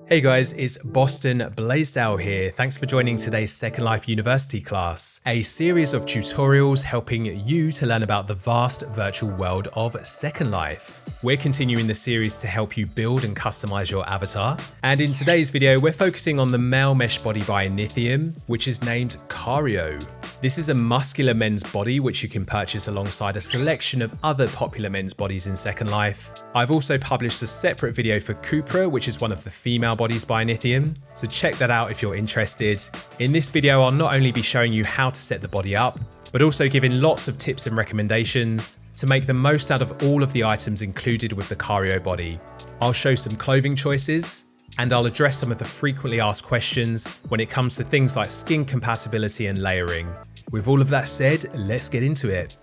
Hey guys, it's Boston Blaisdale here. Thanks for joining today's Second Life University class, a series of tutorials helping you to learn about the vast virtual world of Second Life. We're continuing the series to help you build and customize your avatar. And in today's video, we're focusing on the male mesh body by Inithium, which is named Kario. This is a muscular men's body which you can purchase alongside a selection of other popular men's bodies in Second Life. I've also published a separate video for Kupra, which is one of the female bodies by Inithium, so check that out if you're interested. In this video, I'll not only be showing you how to set the body up, but also giving lots of tips and recommendations to make the most out of all of the items included with the Kario body. I'll show some clothing choices, and I'll address some of the frequently asked questions when it comes to things like skin compatibility and layering. With all of that said, let's get into it.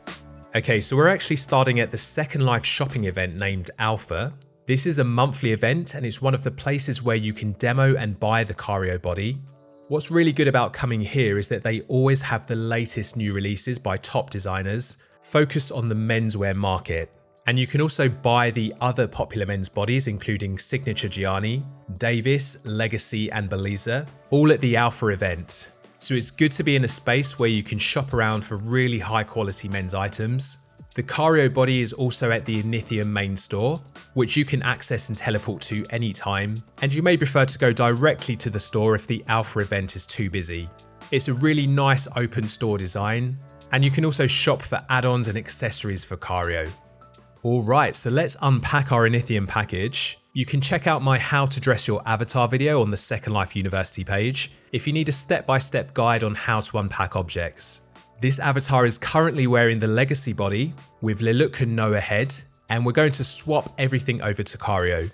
Okay, so we're actually starting at the Second Life shopping event named Alpha. This is a monthly event and it's one of the places where you can demo and buy the Kario body. What's really good about coming here is that they always have the latest new releases by top designers focused on the menswear market. And you can also buy the other popular men's bodies, including Signature Gianni, Davis, Legacy, and Beliza, all at the Alpha event. So it's good to be in a space where you can shop around for really high quality men's items. The Kario body is also at the Inithium main store, which you can access and teleport to anytime, and you may prefer to go directly to the store if the Alpha event is too busy. It's a really nice open store design, and you can also shop for add-ons and accessories for Kario. Alright, so let's unpack our Inithium package. You can check out my How to Dress Your Avatar video on the Second Life University page if you need a step-by-step guide on how to unpack objects. This avatar is currently wearing the Legacy body with Liluk and Noah head, and we're going to swap everything over to Kario.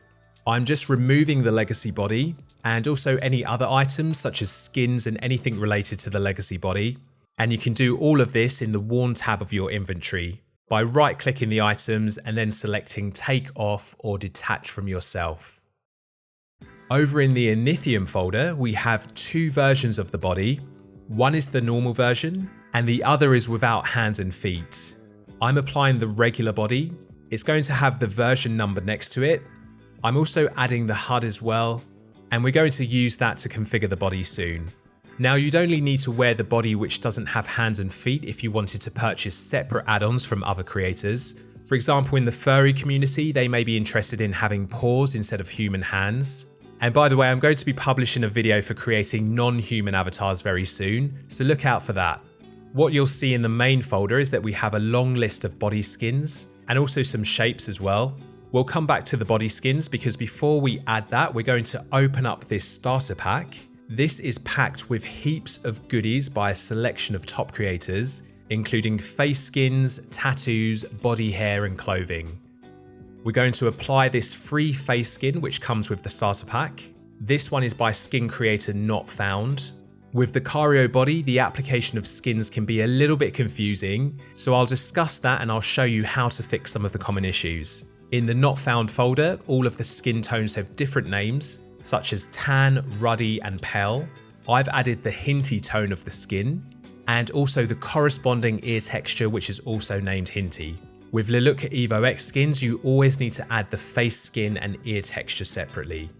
I'm just removing the Legacy body and also any other items such as skins and anything related to the Legacy body, and you can do all of this in the Worn tab of your inventory by right-clicking the items and then selecting Take Off or Detach from yourself. Over in the Inithium folder, we have two versions of the body. One is the normal version, and the other is without hands and feet. I'm applying the regular body. It's going to have the version number next to it. I'm also adding the HUD as well, and we're going to use that to configure the body soon. Now, you'd only need to wear the body which doesn't have hands and feet if you wanted to purchase separate add-ons from other creators. For example, in the furry community, they may be interested in having paws instead of human hands. And by the way, I'm going to be publishing a video for creating non-human avatars very soon, so look out for that. What you'll see in the main folder is that we have a long list of body skins and also some shapes as well. We'll come back to the body skins because before we add that, we're going to open up this starter pack. This is packed with heaps of goodies by a selection of top creators, including face skins, tattoos, body hair, and clothing. We're going to apply this free face skin which comes with the starter pack. This one is by skin creator Not Found. With the Kario body, the application of skins can be a little bit confusing, so I'll discuss that and I'll show you how to fix some of the common issues. In the Not Found folder, all of the skin tones have different names, such as tan, ruddy, and pale. I've added the hinty tone of the skin, and also the corresponding ear texture which is also named hinty. With Liluk Evo X skins, you always need to add the face skin and ear texture separately.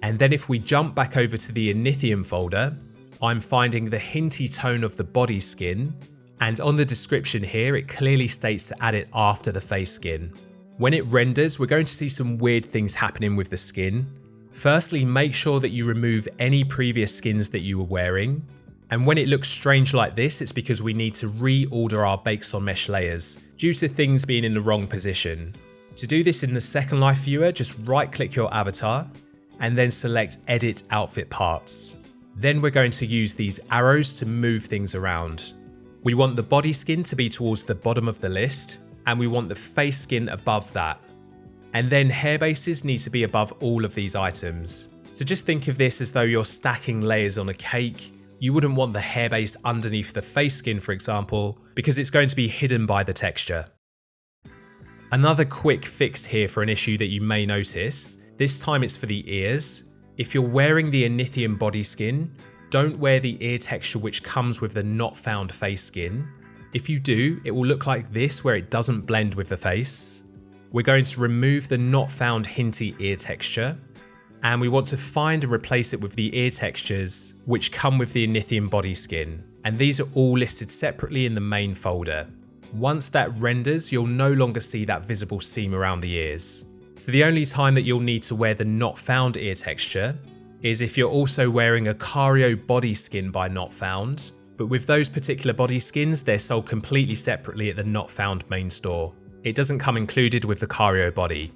And then if we jump back over to the Inithium folder, I'm finding the hinty tone of the body skin, and on the description here it clearly states to add it after the face skin. When it renders, we're going to see some weird things happening with the skin. Firstly, make sure that you remove any previous skins that you were wearing, and when it looks strange like this, it's because we need to reorder our Bakes on Mesh layers due to things being in the wrong position. To do this in the Second Life viewer, just right-click your avatar and then select Edit Outfit Parts. Then we're going to use these arrows to move things around. We want the body skin to be towards the bottom of the list, and we want the face skin above that. And then hair bases need to be above all of these items. So just think of this as though you're stacking layers on a cake. You wouldn't want the hair base underneath the face skin, for example, because it's going to be hidden by the texture. Another quick fix here for an issue that you may notice, this time it's for the ears. If you're wearing the Inithium body skin, don't wear the ear texture which comes with the Not Found face skin. If you do, it will look like this where it doesn't blend with the face. We're going to remove the Not Found hinty ear texture, and we want to find and replace it with the ear textures which come with the Inithium body skin, and these are all listed separately in the main folder. Once that renders, you'll no longer see that visible seam around the ears. So the only time that you'll need to wear the not found ear texture is if you're also wearing a Kario body skin by Not Found, but with those particular body skins, they're sold completely separately at the Not Found main store. It doesn't come included with the Kario body.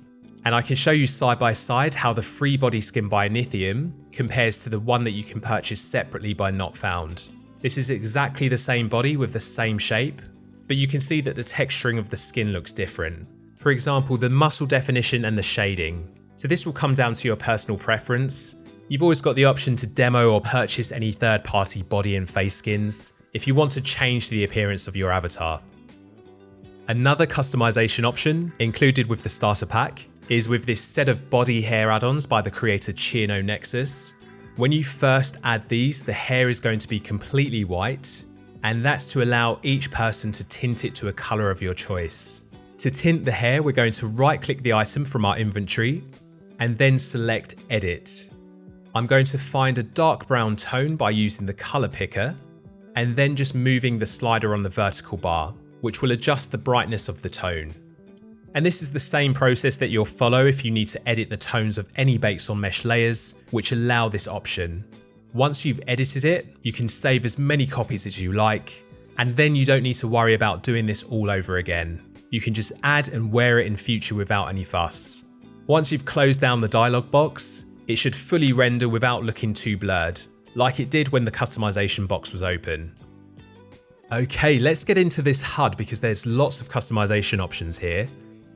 And I can show you side by side how the free body skin by Inithium compares to the one that you can purchase separately by Not Found. This is exactly the same body with the same shape, but you can see that the texturing of the skin looks different. For example, the muscle definition and the shading. So this will come down to your personal preference. You've always got the option to demo or purchase any third-party body and face skins if you want to change the appearance of your avatar. Another customization option included with the starter pack is with this set of body hair add-ons by the creator Chino Nexus. When you first add these, the hair is going to be completely white, and that's to allow each person to tint it to a color of your choice. To tint the hair, we're going to right-click the item from our inventory and then select Edit. I'm going to find a dark brown tone by using the color picker and then just moving the slider on the vertical bar, which will adjust the brightness of the tone. And this is the same process that you'll follow if you need to edit the tones of any bakes or mesh layers, which allow this option. Once you've edited it, you can save as many copies as you like, and then you don't need to worry about doing this all over again. You can just add and wear it in future without any fuss. Once you've closed down the dialog box, it should fully render without looking too blurred, like it did when the customization box was open. Okay, let's get into this HUD because there's lots of customization options here.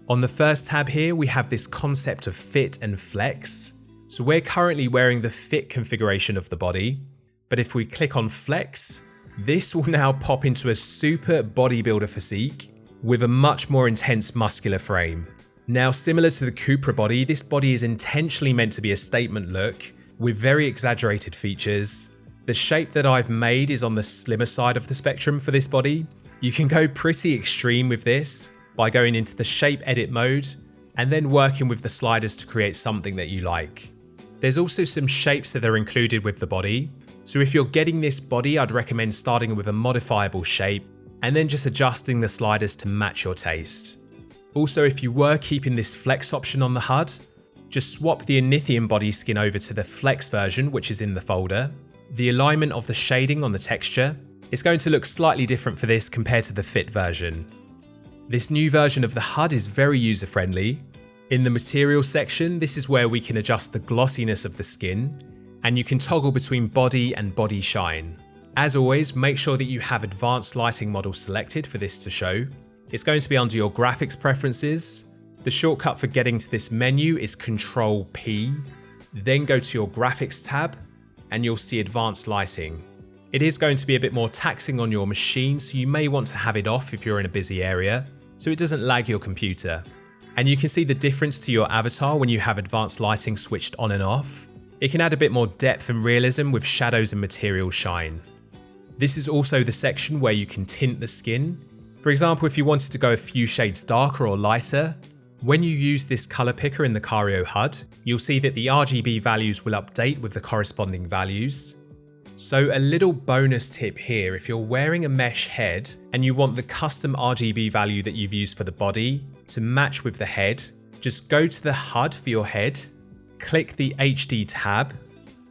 On the first tab here, we have this concept of fit and flex. So we're currently wearing the fit configuration of the body, but if we click on flex, this will now pop into a super bodybuilder physique with a much more intense muscular frame. Now, similar to the Kupra body, this body is intentionally meant to be a statement look with very exaggerated features. The shape that I've made is on the slimmer side of the spectrum for this body. You can go pretty extreme with this by going into the shape edit mode and then working with the sliders to create something that you like. There's also some shapes that are included with the body. So if you're getting this body, I'd recommend starting with a modifiable shape and then just adjusting the sliders to match your taste. Also, if you were keeping this flex option on the HUD, just swap the Inithium body skin over to the flex version, which is in the folder. The alignment of the shading on the texture is going to look slightly different for this compared to the fit version. This new version of the HUD is very user-friendly. In the material section, this is where we can adjust the glossiness of the skin, and you can toggle between body and body shine. As always, make sure that you have advanced lighting model selected for this to show. It's going to be under your graphics preferences. The shortcut for getting to this menu is Control P, then go to your graphics tab, and you'll see advanced lighting. It is going to be a bit more taxing on your machine, so you may want to have it off if you're in a busy area, so it doesn't lag your computer. And you can see the difference to your avatar when you have advanced lighting switched on and off. It can add a bit more depth and realism with shadows and material shine. This is also the section where you can tint the skin. For example, if you wanted to go a few shades darker or lighter, when you use this color picker in the Kario HUD, you'll see that the RGB values will update with the corresponding values. So a little bonus tip here, if you're wearing a mesh head and you want the custom RGB value that you've used for the body to match with the head, just go to the HUD for your head, click the HD tab,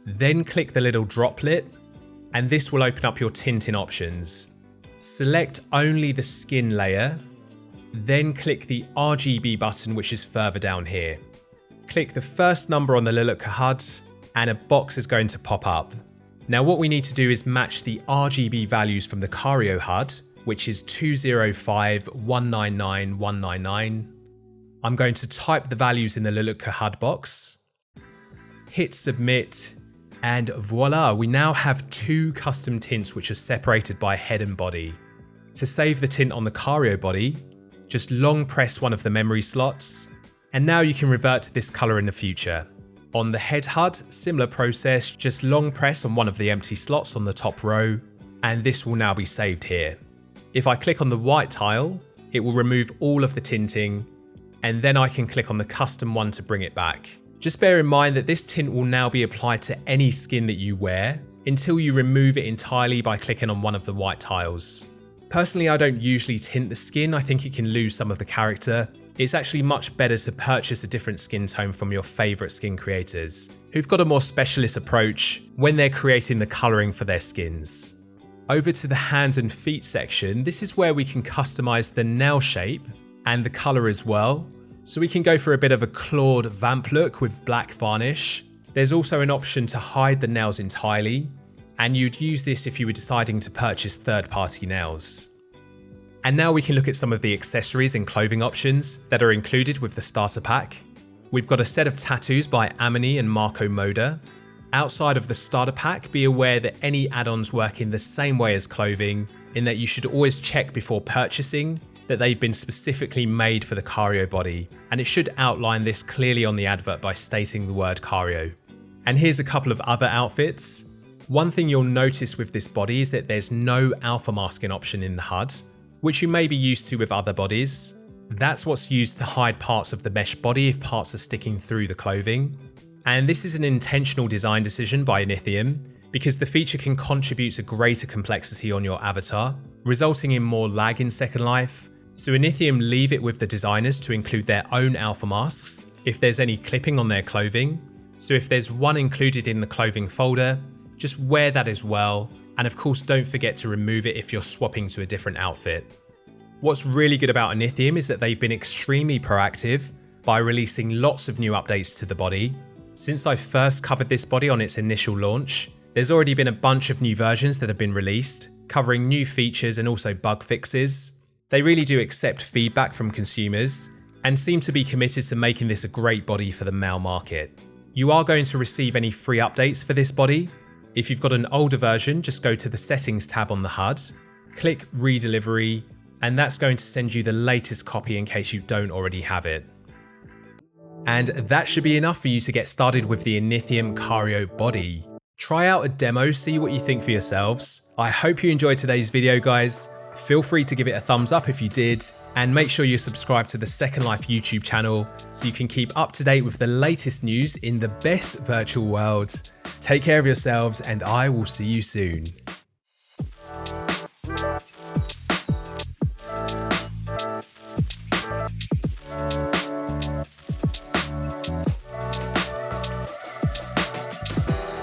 then click the little droplet, and this will open up your tinting options. Select only the skin layer, then click the RGB button, which is further down here. Click the first number on the Liluka HUD and a box is going to pop up. Now what we need to do is match the RGB values from the Kario HUD, which is 205.199.199. I'm going to type the values in the Liluka HUD box, hit submit, and voila, we now have two custom tints which are separated by head and body. To save the tint on the Kario body, just long press one of the memory slots, and now you can revert to this color in the future. On the head HUD, similar process, just long press on one of the empty slots on the top row, and this will now be saved here. If I click on the white tile, it will remove all of the tinting, and then I can click on the custom one to bring it back. Just bear in mind that this tint will now be applied to any skin that you wear until you remove it entirely by clicking on one of the white tiles. Personally, I don't usually tint the skin. I think it can lose some of the character. It's actually much better to purchase a different skin tone from your favourite skin creators, who've got a more specialist approach when they're creating the colouring for their skins. Over to the hands and feet section, this is where we can customise the nail shape and the colour as well. So we can go for a bit of a clawed vamp look with black varnish. There's also an option to hide the nails entirely, and you'd use this if you were deciding to purchase third-party nails. And now we can look at some of the accessories and clothing options that are included with the starter pack. We've got a set of tattoos by Amini and Marco Moda. Outside of the starter pack, be aware that any add-ons work in the same way as clothing, in that you should always check before purchasing that they've been specifically made for the Kario body, and it should outline this clearly on the advert by stating the word Kario. And here's a couple of other outfits. One thing you'll notice with this body is that there's no alpha masking option in the HUD, which you may be used to with other bodies. That's what's used to hide parts of the mesh body if parts are sticking through the clothing. And this is an intentional design decision by Inithium, because the feature can contribute to greater complexity on your avatar, resulting in more lag in Second Life. So Inithium leave it with the designers to include their own alpha masks if there's any clipping on their clothing. So if there's one included in the clothing folder, just wear that as well. And of course, don't forget to remove it if you're swapping to a different outfit. What's really good about Inithium is that they've been extremely proactive by releasing lots of new updates to the body. Since I first covered this body on its initial launch, there's already been a bunch of new versions that have been released, covering new features and also bug fixes. They really do accept feedback from consumers and seem to be committed to making this a great body for the male market. You are going to receive any free updates for this body. If you've got an older version, just go to the settings tab on the HUD, click redelivery, and that's going to send you the latest copy in case you don't already have it. And that should be enough for you to get started with the Inithium Kario body. Try out a demo, see what you think for yourselves. I hope you enjoyed today's video, guys. Feel free to give it a thumbs up if you did, and make sure you subscribe to the Second Life YouTube channel so you can keep up to date with the latest news in the best virtual world. Take care of yourselves, and I will see you soon.